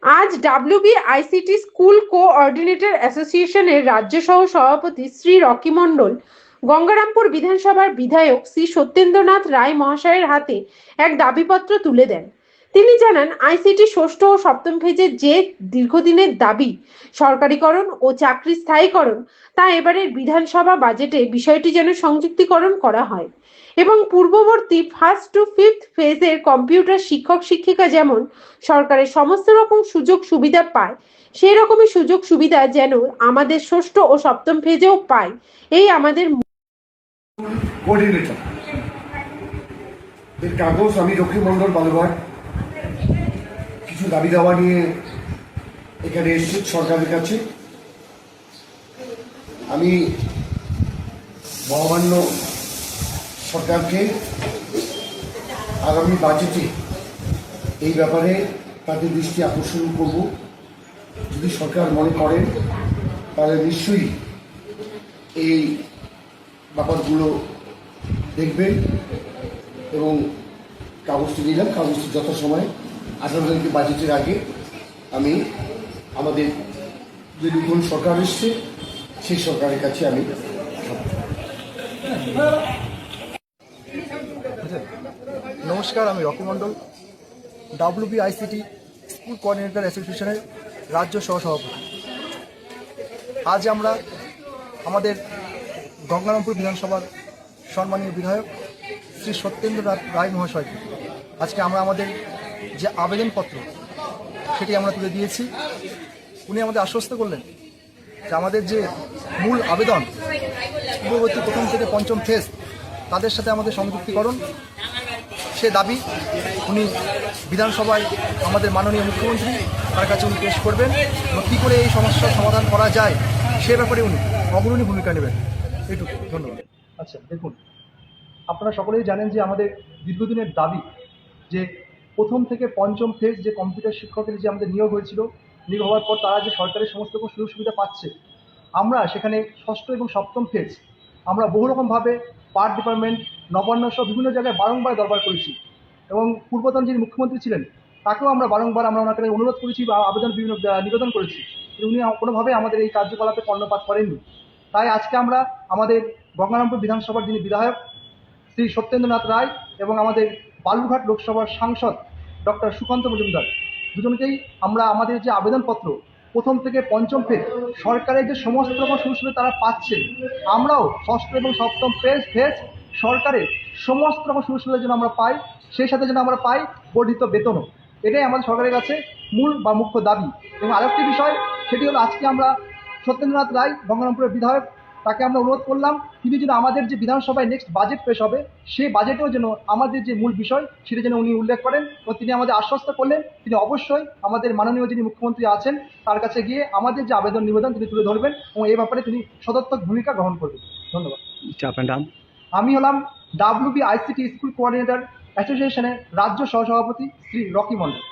আজ ডাব্লিউবিআইসিটি school coordinator অ্যাসোসিয়েশনের রাজ্য সহ সভাপতি শ্রী রকি মণ্ডল গঙ্গারামপুর বিধানসভার বিধায়ক শ্রী সত্যেন্দ্রনাথ রায় মহাশয়ের হাতে এক দাবিপত্র তুলে দেন। তিনি জানান, আইসিটি ষষ্ঠ ও সপ্তম ফেজের যে দীর্ঘদিনের দাবি সরকারিকরণ ও চাকরি স্থায়ীকরণ, তা এবারের বিধানসভা বাজেটে বিষয়টি যেন সংযুক্তিকরণ করা হয় এবং পূর্ববর্তী ফার্স্ট টু ফিফথ ফেজের কম্পিউটার শিক্ষক শিক্ষিকা যেমন সরকারের সমস্ত রকম সুযোগ সুবিধা পায়, সেই রকমই সুযোগ সুবিধা যেন আমাদের ষষ্ঠ ও সপ্তম ফেজেও পায়। এই আমাদের কোঅর্ডিনেটর এর কাগজ আমি রক্ষী মণ্ডল বালুঘাট কিছু দাবি দাওয়া নিয়ে এখানে এসেছি সরকারের কাছে। আমি মহামান্য সরকারকে আগামী বাজেটে এই ব্যাপারে তাদের দৃষ্টি আকর্ষণ করব। যদি সরকার মনে করেন তাহলে নিশ্চয়ই এই ব্যাপারগুলো দেখবেন এবং কাগজটি দিলাম। কাগজটি যথাসময়ে 18 তারিখে বাজেটের আগে আমি আমাদের যে নতুন সরকার এসছে সেই সরকারের কাছে আমি নমস্কার, আমি রকি মণ্ডল, ডাব্লিউবিআইসিটি স্কুল কোঅর্ডিনেটর অ্যাসোসিয়েশনের রাজ্য সহসভাপতি। আজ আমরা আমাদের গঙ্গারামপুর বিধানসভার সম্মানীয় বিধায়ক শ্রী সত্যেন্দ্রনাথ রায় মহাশয়কে আজকে আমরা আমাদের যে আবেদনপত্র সেটি আমরা তুলে দিয়েছি। উনি আমাদের আশ্বস্ত করলেন যে আমাদের যে মূল আবেদন পূর্ববর্তী প্রথম থেকে পঞ্চম ফেজ তাদের সাথে আমাদের সংযুক্তিকরণ, সে দাবি উনি বিধানসভায় আমাদের মাননীয় মুখ্যমন্ত্রী তার কাছে উনি পেশ করবেন এবং কী করে এই সমস্যার সমাধান করা যায় সে ব্যাপারে উনি অগ্রণী ভূমিকা নেবেন। এইটুকু, ধন্যবাদ। আচ্ছা, দেখুন, আপনারা সকলেই জানেন যে আমাদের দীর্ঘদিনের দাবি যে প্রথম থেকে পঞ্চম ফেজ যে কম্পিউটার শিক্ষকের যে আমাদের নিয়োগ হয়েছিল, নিয়োগ হওয়ার পর তারা যে সরকারের সমস্ত রকম সুযোগ সুবিধা পাচ্ছে, আমরা সেখানে ষষ্ঠ এবং সপ্তম ফেজ আমরা বহু রকমভাবে পার্ট ডিপার্টমেন্ট, নবান্ন সহ বিভিন্ন জায়গায় বারংবার দরবার করেছি এবং পূর্বতন যিনি মুখ্যমন্ত্রী ছিলেন তাকেও আমরা বারংবার আমরা ওনার কাছে অনুরোধ করেছি বা আবেদন বিভিন্ন নিবেদন করেছি। উনি কোনোভাবে আমাদের এই কার্যকলাপে কর্ণপাত করেননি। তাই আজকে আমরা আমাদের গঙ্গারামপুর বিধানসভার যিনি বিধায়ক শ্রী সত্যেন্দ্রনাথ রায় এবং আমাদের বালুরঘাট লোকসভার সাংসদ ডক্টর সুকান্ত মজুমদার দুজনকেই আমরা আমাদের যে আবেদনপত্র প্রথম থেকে পঞ্চম ফেজ সরকারের যে সমস্ত রকম সুযোগ সুবিধা তারা পাচ্ছে, আমরাও ষষ্ঠ এবং সপ্তম ফেজ সরকারের সমস্ত রকম সুযোগ সুবিধা যেন আমরা পাই, সেই সাথে যেন আমরা পাই বর্ধিত বেতনও। এটাই আমাদের সরকারের কাছে মূল বা মুখ্য দাবি। এবং আরেকটি বিষয়, সেটি হলো আজকে আমরা সত্যেন্দ্রনাথ রায় গঙ্গারামপুরের বিধায়ক, তাকে আমরা অনুরোধ করলাম তিনি যেন আমাদের যে বিধানসভায় নেক্সট বাজেট পেশ হবে সেই বাজেটেও যেন আমাদের যে মূল বিষয় সেটা যেন উনি উল্লেখ করেন এবং তিনি আমাদের আশ্বস্ত করলেন তিনি অবশ্যই আমাদের মাননীয় যিনি মুখ্যমন্ত্রী আছেন তার কাছে গিয়ে আমাদের যে আবেদন নিবেদন তিনি তুলে ধরবেন এবং এই ব্যাপারে তিনি সদর্থক ভূমিকা গ্রহণ করবেন। ধন্যবাদ। আপনার নাম? আমি হলাম ডাব্লিউবিআইসিটি স্কুল কোঅর্ডিনেটর অ্যাসোসিয়েশনের রাজ্য সহসভাপতি শ্রী রকি মণ্ডল।